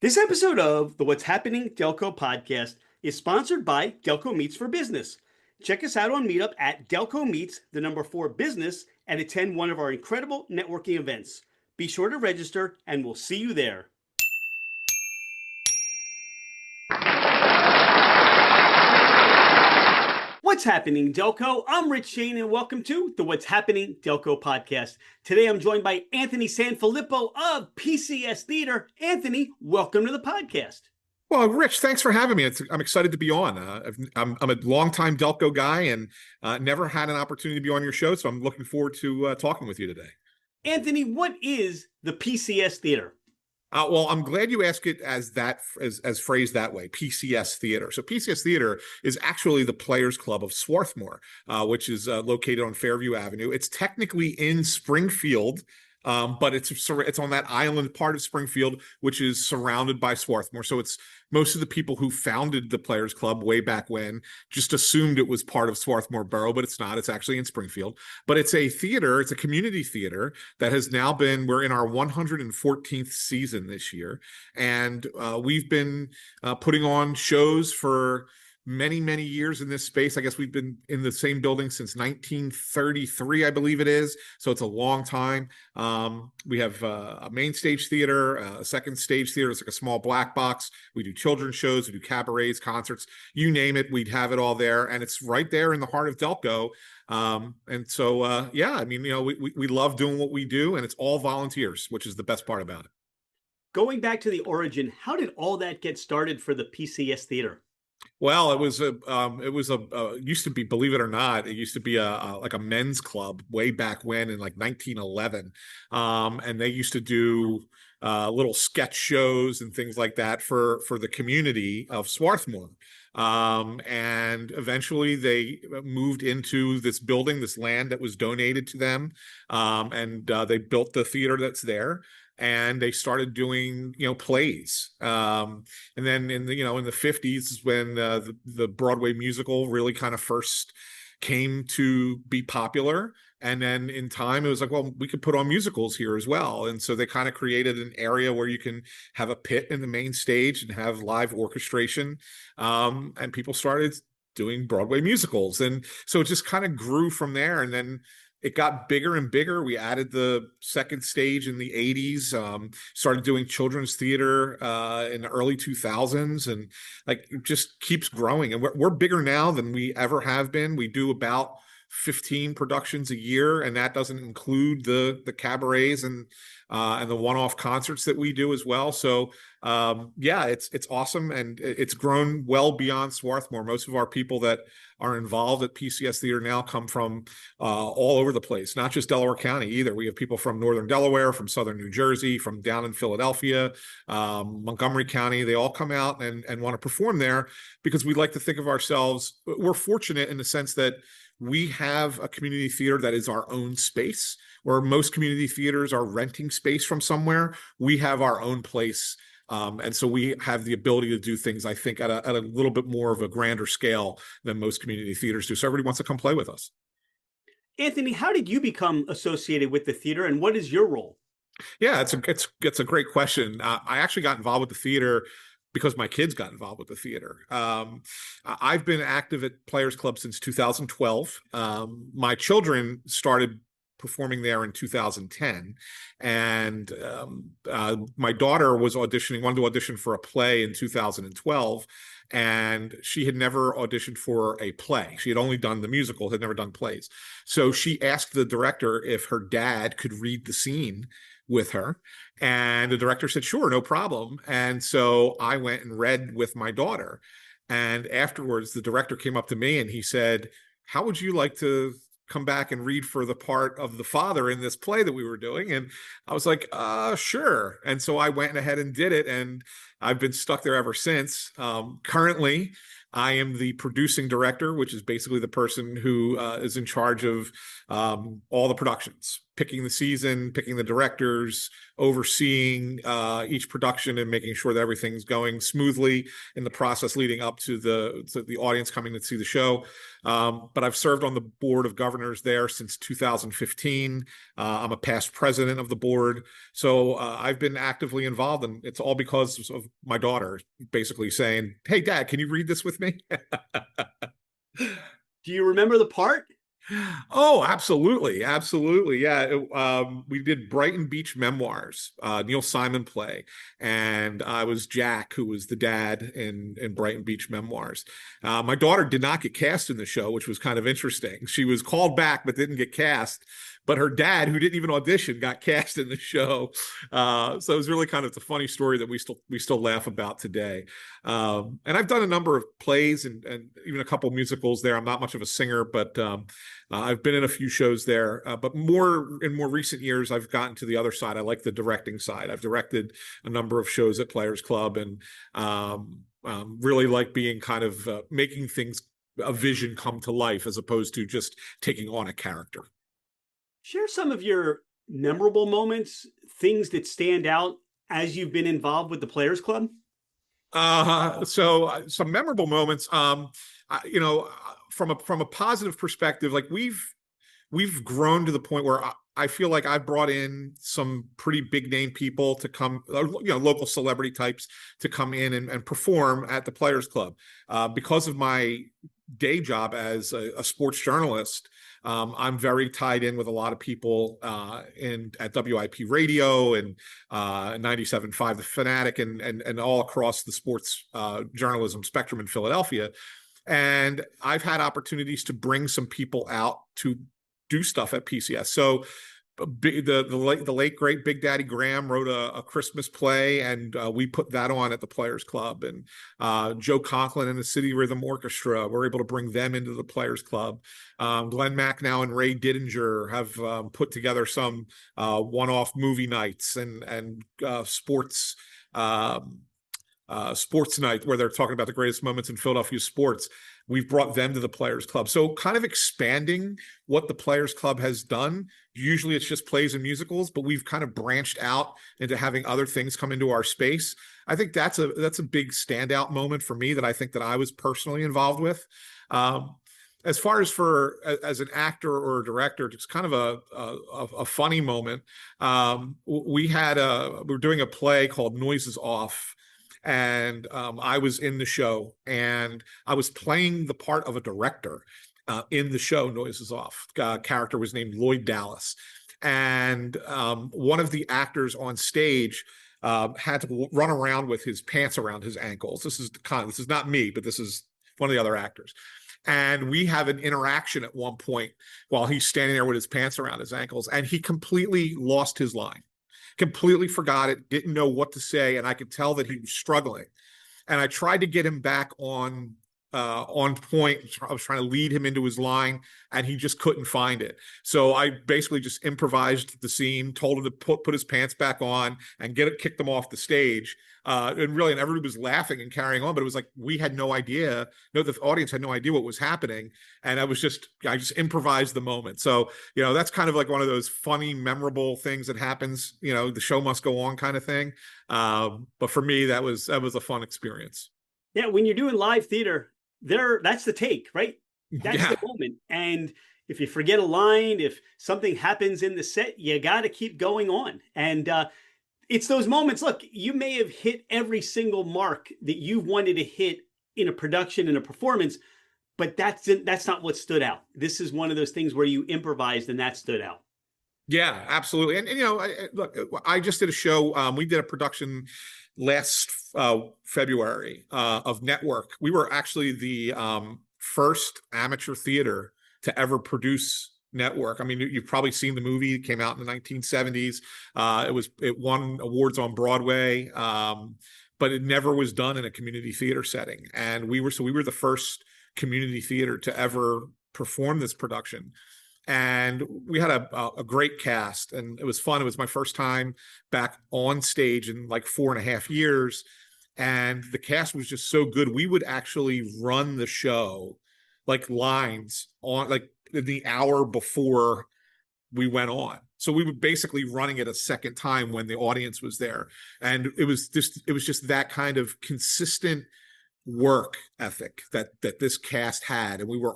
This episode of the What's Happening Delco podcast is sponsored by Delco Meets for Business. Check us out on Meetup at Delco Meets, the number 4 business, and attend one of our incredible networking events. Be sure to register, and we'll see you there. What's happening, Delco? I'm Rich Shane, and welcome to the What's Happening Delco podcast. Today, I'm joined by Anthony SanFilippo of PCS Theater. Anthony, welcome to the podcast. Well, Rich, thanks for having me. I'm excited to be on. I'm a longtime Delco guy and never had an opportunity to be on your show, so I'm looking forward to talking with you today. Anthony, what is the PCS Theater? Well, I'm glad you asked it as phrased that way, PCS Theater. So PCS Theater is actually the Players Club of Swarthmore, which is located on Fairview Avenue. It's technically in Springfield, but it's on that island part of Springfield, which is surrounded by Swarthmore. So it's most of the people who founded the Players Club way back when just assumed it was part of Swarthmore Borough, but it's not. It's actually in Springfield. But it's a theater. It's a community theater that has now we're in our 114th season this year. And we've been putting on shows for many, many years in this space. I guess we've been in the same building since 1933, I believe it is. So it's a long time. We have a main stage theater, a second stage theater. It's like a small black box. We do children's shows, we do cabarets, concerts, you name it. We'd have it all there. And it's right there in the heart of Delco. Yeah, I mean, we love doing what we do, and it's all volunteers, which is the best part about it. Going back to the origin, how did all that get started for the PCS Theater? Well, it was used to be, believe it or not, it used to be like a men's club way back when in like 1911. And they used to do little sketch shows and things like that for the community of Swarthmore. And eventually they moved into this building, this land that was donated to them. And they built the theater that's there. And they started doing, plays. And then in the 50s is when the Broadway musical really kind of first came to be popular. And then in time, it was like, well, we could put on musicals here as well. And so they kind of created an area where you can have a pit in the main stage and have live orchestration. And people started doing Broadway musicals. And so it just kind of grew from there. And then it got bigger and bigger. We added the second stage in the 80s, started doing children's theater in the early 2000s, and like it just keeps growing. And we're bigger now than we ever have been. We do about 15 productions a year, and that doesn't include the cabarets and the one-off concerts that we do as well. So yeah, it's awesome, and it's grown well beyond Swarthmore. Most of our people that are involved at PCS Theater now come from all over the place, not just Delaware County either. We have people from northern Delaware, from southern New Jersey, from down in Philadelphia, Montgomery County. They all come out and want to perform there because we like to think of ourselves, we're fortunate in the sense that we have a community theater that is our own space, where most community theaters are renting space from somewhere. We have our own place. And so we have the ability to do things, I think, at a little bit more of a grander scale than most community theaters do. So everybody wants to come play with us. Anthony, how did you become associated with the theater, and what is your role? Yeah, it's a great question. I actually got involved with the theater because my kids got involved with the theater. I've been active at Players Club since 2012. My children started performing there in 2010, and my daughter wanted to audition for a play in 2012, and she had never auditioned for a play. She had only done the musical, had never done plays. So she asked the director if her dad could read the scene with her, and the director said, sure, no problem. And so I went and read with my daughter, and afterwards the director came up to me and he said, how would you like to come back and read for the part of the father in this play that we were doing? And I was like, sure. And so I went ahead and did it, and I've been stuck there ever since. Currently, I am the producing director, which is basically the person who is in charge of all the productions. picking the season, picking the directors, overseeing each production and making sure that everything's going smoothly in the process leading up to the audience coming to see the show. But I've served on the board of governors there since 2015. I'm a past president of the board. So I've been actively involved, and it's all because of my daughter basically saying, "Hey, Dad, can you read this with me?" Do you remember the part? Oh, absolutely. Absolutely. Yeah. We did Brighton Beach Memoirs, Neil Simon play. And I was Jack, who was the dad in Brighton Beach Memoirs. My daughter did not get cast in the show, which was kind of interesting. She was called back, but didn't get cast. But her dad, who didn't even audition, got cast in the show. So it was really kind of a funny story that we still laugh about today. And I've done a number of plays and even a couple musicals there. I'm not much of a singer, but I've been in a few shows there. But in more recent years, I've gotten to the other side. I like the directing side. I've directed a number of shows at Players Club, and really like being kind of making things, a vision come to life, as opposed to just taking on a character. Share some of your memorable moments, things that stand out as you've been involved with the Players Club. So some memorable moments. You know, from a positive perspective, like we've grown to the point where I feel like I've brought in some pretty big name people to come, you know, local celebrity types to come in and perform at the Players Club. Because of my day job as a sports journalist, I'm very tied in with a lot of people at WIP Radio and 97.5 The Fanatic and all across the sports journalism spectrum in Philadelphia. And I've had opportunities to bring some people out to do stuff at PCS. So the late great Big Daddy Graham wrote a Christmas play, and we put that on at the Players Club. And Joe Conklin and the City Rhythm Orchestra were able to bring them into the Players Club. Glenn Macnow and Ray Didinger have put together some one-off movie nights and sports night where they're talking about the greatest moments in Philadelphia sports. We've brought them to the Players Club. So kind of expanding what the Players Club has done. Usually it's just plays and musicals, but we've kind of branched out into having other things come into our space. I think that's a big standout moment for me that I think that I was personally involved with. As far as as an actor or a director, it's kind of a funny moment. We were doing a play called Noises Off. And I was in the show, and I was playing the part of a director in the show Noises Off. Character was named Lloyd Dallas. And one of the actors on stage had to run around with his pants around his ankles. This is not me, but this is one of the other actors. And we have an interaction at one point while he's standing there with his pants around his ankles, and he completely lost his line. Completely forgot it, didn't know what to say, and I could tell that he was struggling. And I tried to get him back on point. I was trying to lead him into his line, and he just couldn't find it. So I basically just improvised the scene, told him to put his pants back on and kick them off the stage. And everybody was laughing and carrying on, but it was like we had no idea. No, the audience had no idea what was happening, and I just improvised the moment. So that's kind of like one of those funny, memorable things that happens. The show must go on kind of thing. But for me, that was a fun experience. Yeah, when you're doing live theater, that's the take, right? That's the moment. And if you forget a line, if something happens in the set, you got to keep going on. And it's those moments. Look, you may have hit every single mark that you wanted to hit in a production, in a performance, but that's not what stood out. This is one of those things where you improvised and that stood out. Yeah, absolutely. And look, I just did a show. We did a production last February of Network. We were actually the first amateur theater to ever produce Network. I mean, you've probably seen the movie. It came out in the 1970s. It won awards on Broadway, but it never was done in a community theater setting. And we were the first community theater to ever perform this production. And we had a great cast, and it was fun. It was my first time back on stage in like 4.5 years. And the cast was just so good. We would actually run the show like lines on like the hour before we went on. So we were basically running it a second time when the audience was there. And it was just that kind of consistent work ethic that this cast had. And we were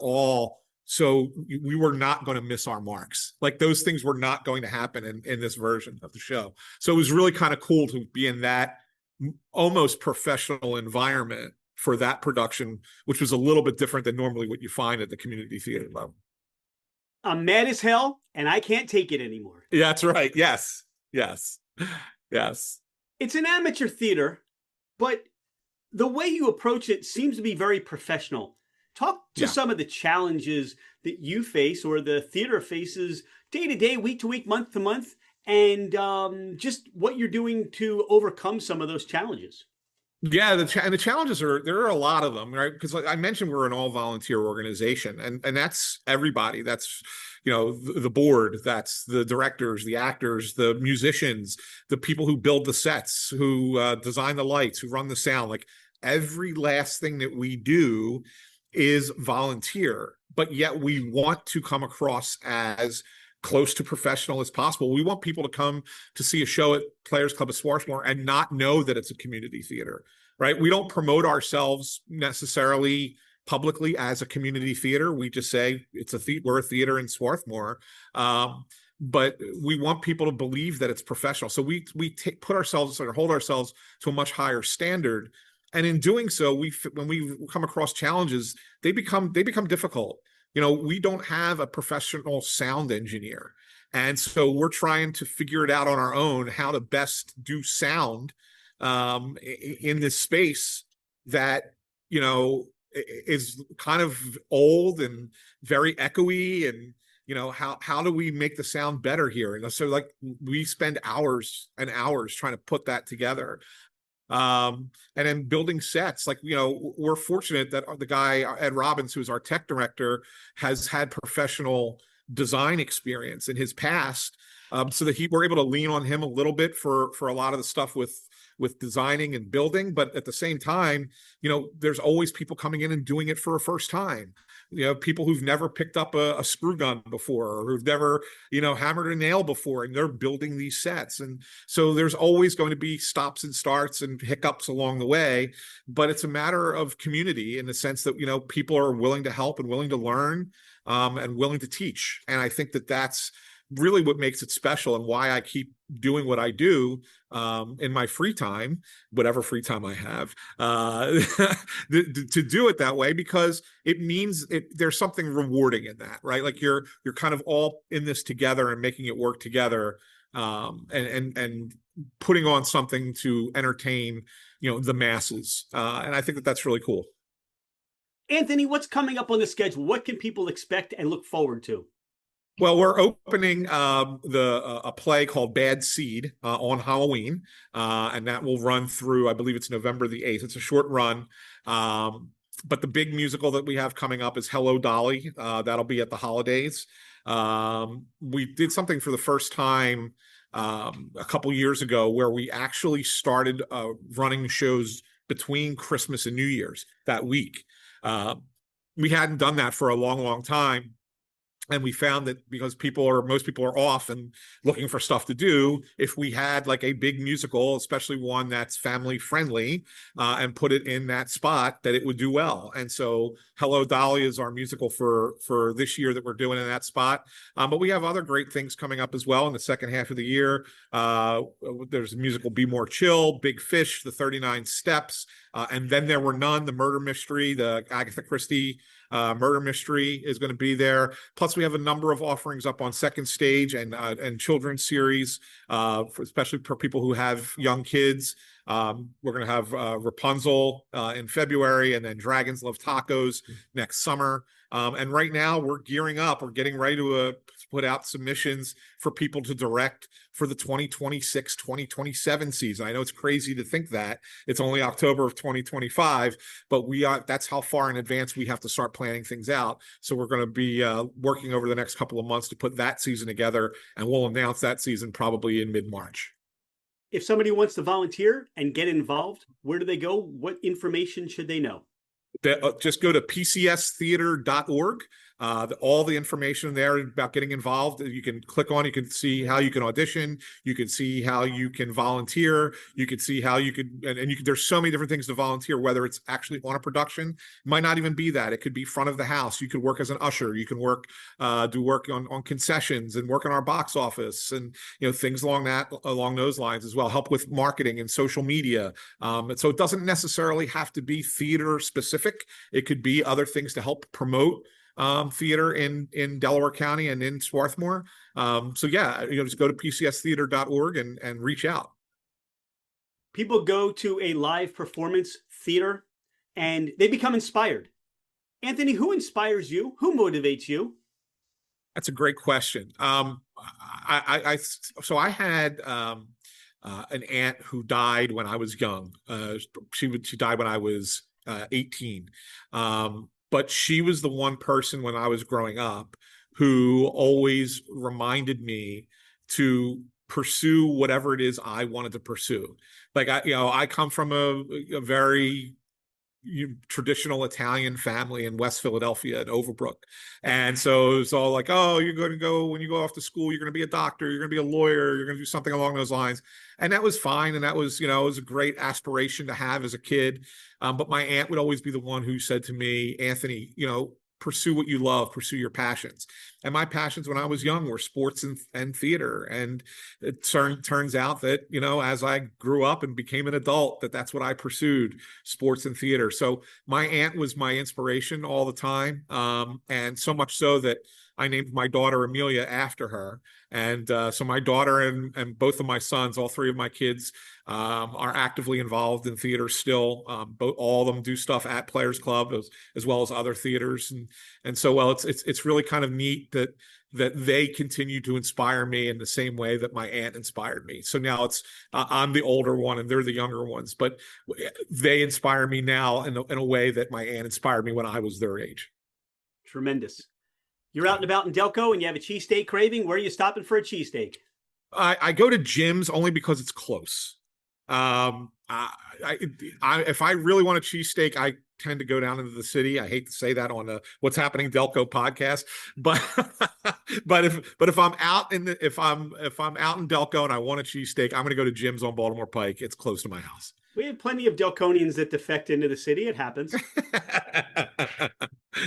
not going to miss our marks. Like those things were not going to happen in this version of the show. So it was really kind of cool to be in that almost professional environment for that production, which was a little bit different than normally what you find at the community theater level. I'm mad as hell and I can't take it anymore. Yeah, that's right. Yes. Yes. Yes. It's an amateur theater, but the way you approach it seems to be very professional. Talk to some of the challenges that you face or the theater faces day to day, week to week, month to month, and just what you're doing to overcome some of those challenges. Yeah, and the challenges there are a lot of them, right? Because like I mentioned, we're an all volunteer organization, and that's everybody. That's the board, that's the directors, the actors, the musicians, the people who build the sets, who design the lights, who run the sound. Like every last thing that we do is volunteer, but yet we want to come across as close to professional as possible. We want people to come to see a show at Players Club of Swarthmore and not know that it's a community theater, right? We don't promote ourselves necessarily publicly as a community theater. We just say we're a theater in Swarthmore, but we want people to believe that it's professional. So we put ourselves or hold ourselves to a much higher standard, and in doing so, when we come across challenges, they become difficult. We don't have a professional sound engineer. And so we're trying to figure it out on our own, how to best do sound in this space that, is kind of old and very echoey. And, how do we make the sound better here? And so like we spend hours and hours trying to put that together. And then building sets, like, we're fortunate that the guy, Ed Robbins, who's our tech director, has had professional design experience in his past. So that we're able to lean on him a little bit for a lot of the stuff with designing and building. But at the same time, there's always people coming in and doing it for a first time. People who've never picked up a screw gun before, or who've never, hammered a nail before, and they're building these sets. And so there's always going to be stops and starts and hiccups along the way, but it's a matter of community in the sense that, people are willing to help and willing to learn, and willing to teach. And I think that that's really what makes it special and why I keep doing what I do in my free time, whatever free time I have, to do it that way, because it means there's something rewarding in that, right? Like you're kind of all in this together and making it work together, and putting on something to entertain, the masses. And I think that that's really cool. Anthony, what's coming up on the schedule? What can people expect and look forward to? Well, we're opening a play called Bad Seed on Halloween, and that will run through, I believe it's November the 8th. It's a short run, but the big musical that we have coming up is Hello, Dolly. That'll be at the holidays. We did something for the first time a couple years ago where we actually started running shows between Christmas and New Year's that week. We hadn't done that for a long, long time. And we found that because most people are off and looking for stuff to do, if we had like a big musical, especially one that's family friendly, and put it in that spot, that it would do well. And so Hello, Dolly is our musical for this year that we're doing in that spot. But we have other great things coming up as well in the second half of the year. There's a musical Be More Chill, Big Fish, The 39 Steps, and Then There Were None, the murder mystery, the Agatha Christie murder mystery is going to be there. Plus, we have a number of offerings up on Second Stage and children's series, especially for people who have young kids. We're going to have Rapunzel in February, and then Dragons Love Tacos next summer. And right now we're gearing up. We're getting ready to put out submissions for people to direct for the 2026-2027 season. I know it's crazy to think that it's only October of 2025, but that's how far in advance we have to start planning things out. So we're going to be working over the next couple of months to put that season together, and we'll announce that season probably in mid-March. If somebody wants to volunteer and get involved, where do they go? What information should they know? Just go to PCStheater.org. All the information there about getting involved, you can click on, you can see how you can audition, you can see how you can volunteer, you can see how you could, and you can, there's so many different things to volunteer, whether it's actually on a production, it might not even be that. It could be front of the house. You could work as an usher. You can work, do work on concessions and work in our box office and, things along those lines as well. Help with marketing and social media. And so it doesn't necessarily have to be theater specific. It could be other things to help promote theater in Delaware County and in Swarthmore. So yeah, just go to pcstheater.org and reach out. People go to a live performance theater and they become inspired. Anthony, who inspires you? Who motivates you? That's a great question. So I had an aunt who died when I was young. She died when I was 18. But she was the one person when I was growing up who always reminded me to pursue whatever it is I wanted to pursue. Like I come from a very traditional Italian family in West Philadelphia at Overbrook. And so it's all like, oh, you're going to go, when you go off to school, you're going to be a doctor, you're going to be a lawyer, you're going to do something along those lines. And that was fine. And that was, it was a great aspiration to have as a kid. But my aunt would always be the one who said to me, Anthony, pursue what you love, pursue your passions. And my passions when I was young were sports and theater. And it turns out that, as I grew up and became an adult, that's what I pursued, sports and theater. So my aunt was my inspiration all the time. And so much so that I named my daughter Amelia after her. And so my daughter and both of my sons, all three of my kids, are actively involved in theater still. All of them do stuff at Players Club as well as other theaters. And so, well, it's really kind of neat that they continue to inspire me in the same way that my aunt inspired me. So now I'm the older one and they're the younger ones, but they inspire me now in a way that my aunt inspired me when I was their age. Tremendous. You're out and about in Delco and you have a cheesesteak craving. Where are you stopping for a cheesesteak? I go to Jim's only because it's close. If I really want a cheesesteak, I tend to go down into the city. I hate to say that on the What's Happening Delco podcast, but if I'm out if I'm out in Delco and I want a cheesesteak, I'm going to go to Jim's on Baltimore Pike. It's close to my house. We have plenty of Delconians that defect into the city. It happens.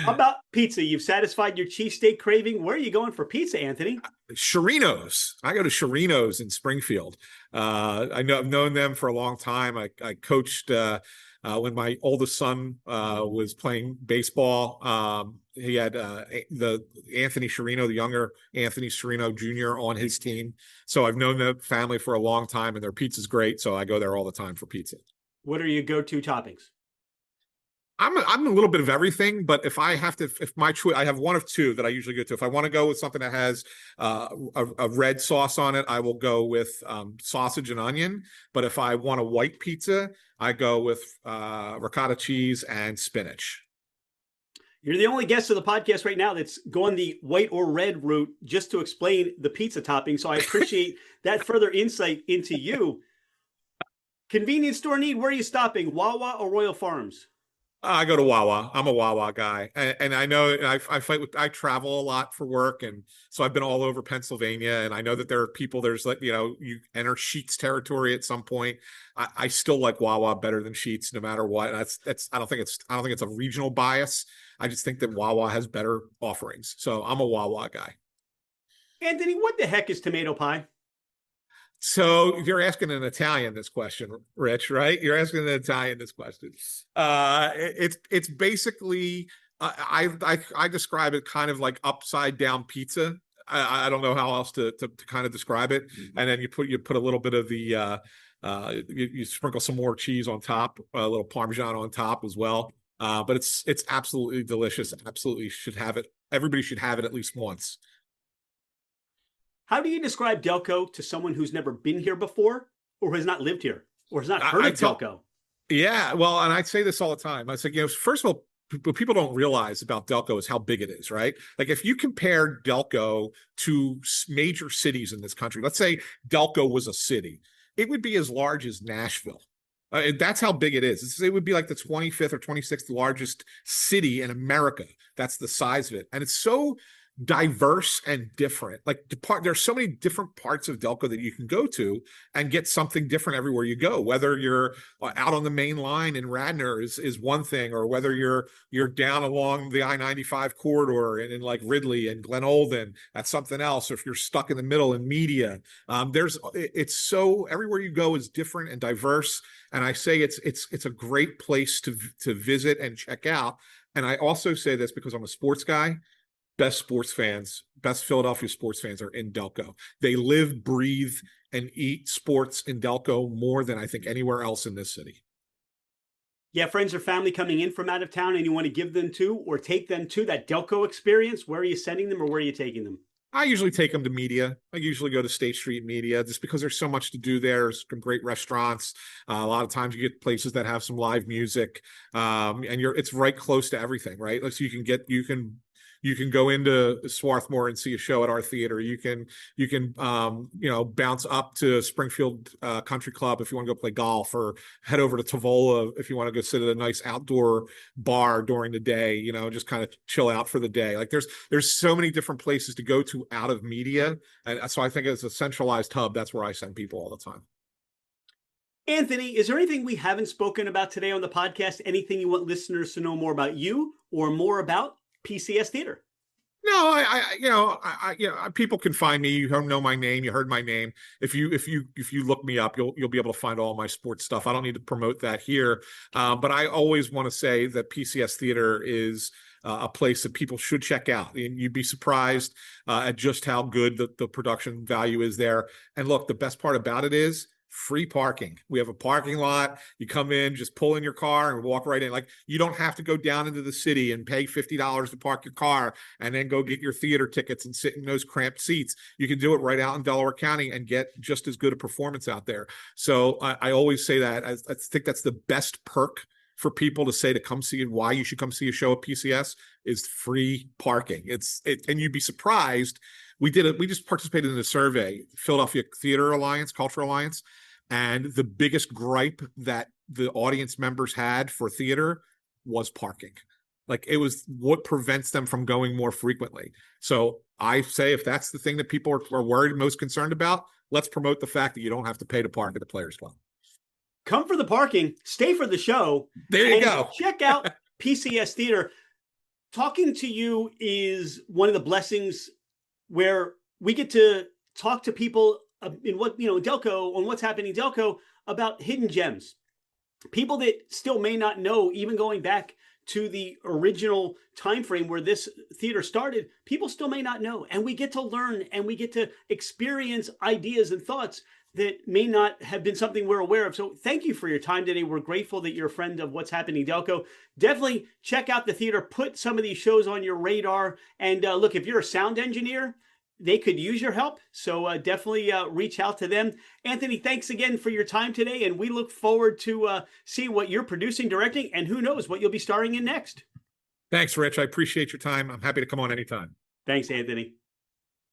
How about pizza? You've satisfied your cheesesteak craving. Where are you going for pizza, Anthony? Chirinos. I go to Chirinos in Springfield. I've known them for a long time. I coached when my oldest son was playing baseball. He had the Anthony Chirino, the younger Anthony Chirino Jr. on his team. So I've known the family for a long time, and their pizza's great. So I go there all the time for pizza. What are your go-to toppings? I'm a little bit of everything, but if I have to, if my choice, I have one of two that I usually go to. If I want to go with something that has a red sauce on it, I will go with sausage and onion. But if I want a white pizza, I go with ricotta cheese and spinach. You're the only guest of the podcast right now that's gone the white or red route just to explain the pizza topping. So I appreciate that further insight into you. Convenience store need, where are you stopping? Wawa or Royal Farms? I go to Wawa. I'm a Wawa guy, and I know I travel a lot for work, and so I've been all over Pennsylvania, and I know that there are people. There's like you enter Sheetz territory at some point. I still like Wawa better than Sheetz, no matter what. That's I don't think it's a regional bias. I just think that Wawa has better offerings, so I'm a Wawa guy. Anthony, what the heck is tomato pie? So you're asking an Italian this question, Rich, right? You're asking an Italian this question. It's basically I describe it kind of like upside down pizza. I don't know how else to kind of describe it. Mm-hmm. And then you put a little bit of the you sprinkle some more cheese on top, a little Parmesan on top as well. But it's absolutely delicious. Absolutely should have it. Everybody should have it at least once. How do you describe Delco to someone who's never been here before or has not lived here or has not heard of Delco? Yeah, well, and I say this all the time. I say, first of all, what people don't realize about Delco is how big it is, right? Like if you compare Delco to major cities in this country, let's say Delco was a city, it would be as large as Nashville. That's how big it is. It would be like the 25th or 26th largest city in America. That's the size of it. And it's so diverse and different. Like there's so many different parts of Delco that you can go to and get something different everywhere you go. Whether you're out on the main line in Radnor is one thing, or whether you're down along the I-95 corridor and in like Ridley and Glen Olden, that's something else. Or if you're stuck in the middle in Media, it's so everywhere you go is different and diverse. And I say it's a great place to visit and check out. And I also say this because I'm a sports guy. Best Philadelphia sports fans are in Delco. They live, breathe, and eat sports in Delco more than I think anywhere else in this city. Yeah, friends or family coming in from out of town and you want to give them to or take them to that Delco experience, where are you sending them or where are you taking them? I usually take them to Media. I usually go to State Street Media just because there's so much to do there. There's some great restaurants. A lot of times you get places that have some live music, and it's right close to everything, right? Like, so you can go into Swarthmore and see a show at our theater. You can bounce up to Springfield Country Club if you want to go play golf, or head over to Tavola if you want to go sit at a nice outdoor bar during the day, just kind of chill out for the day. Like there's so many different places to go to out of Media. And so I think as a centralized hub, that's where I send people all the time. Anthony, is there anything we haven't spoken about today on the podcast? Anything you want listeners to know more about you or more about PCS Theater? No, people can find me. You know my name. You heard my name. If you look me up, you'll be able to find all my sports stuff. I don't need to promote that here, but I always want to say that PCS Theater is a place that people should check out. And you'd be surprised at just how good the production value is there. And look, the best part about it is free parking. We have a parking lot. You come in, just pull in your car and walk right in. Like, you don't have to go down into the city and pay $50 to park your car and then go get your theater tickets and sit in those cramped seats. You can do it right out in Delaware County and get just as good a performance out there. So I always say that. I think that's the best perk for people to say to come see, and why you should come see a show at PCS is free parking. And you'd be surprised. We just participated in a survey, Philadelphia Theater Alliance, Cultural Alliance, and the biggest gripe that the audience members had for theater was parking. Like, it was what prevents them from going more frequently. So I say, if that's the thing that people are worried, most concerned about, let's promote the fact that you don't have to pay to park at the Players Club. Come for the parking, stay for the show. There you go. Check out PCS Theater. Talking to you is one of the blessings where we get to talk to people in Delco, on what's happening in Delco, about hidden gems. People that still may not know, even going back to the original time frame where this theater started, people still may not know. And we get to learn and we get to experience ideas and thoughts that may not have been something we're aware of. So thank you for your time today. We're grateful that you're a friend of What's Happening Delco. Definitely check out the theater, put some of these shows on your radar. And look, if you're a sound engineer, they could use your help. So definitely reach out to them. Anthony, thanks again for your time today. And we look forward to seeing what you're producing, directing, and who knows what you'll be starring in next. Thanks, Rich. I appreciate your time. I'm happy to come on anytime. Thanks, Anthony.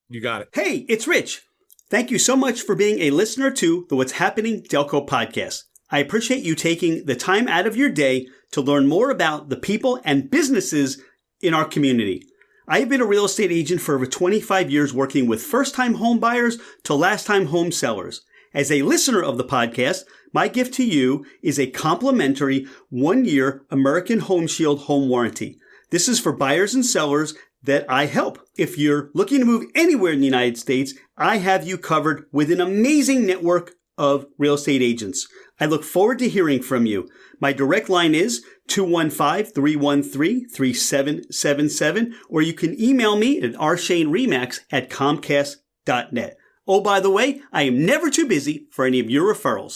You got it. Hey, it's Rich. Thank you so much for being a listener to the What's Happening Delco podcast. I appreciate you taking the time out of your day to learn more about the people and businesses in our community. I have been a real estate agent for over 25 years, working with first-time home buyers to last-time home sellers. As a listener of the podcast, my gift to you is a complimentary 1-year American Home Shield home warranty. This is for buyers and sellers that I help. If you're looking to move anywhere in the United States, I have you covered with an amazing network of real estate agents. I look forward to hearing from you. My direct line is 215-313-3777, or you can email me at rshaneremax@comcast.net. Oh, by the way, I am never too busy for any of your referrals.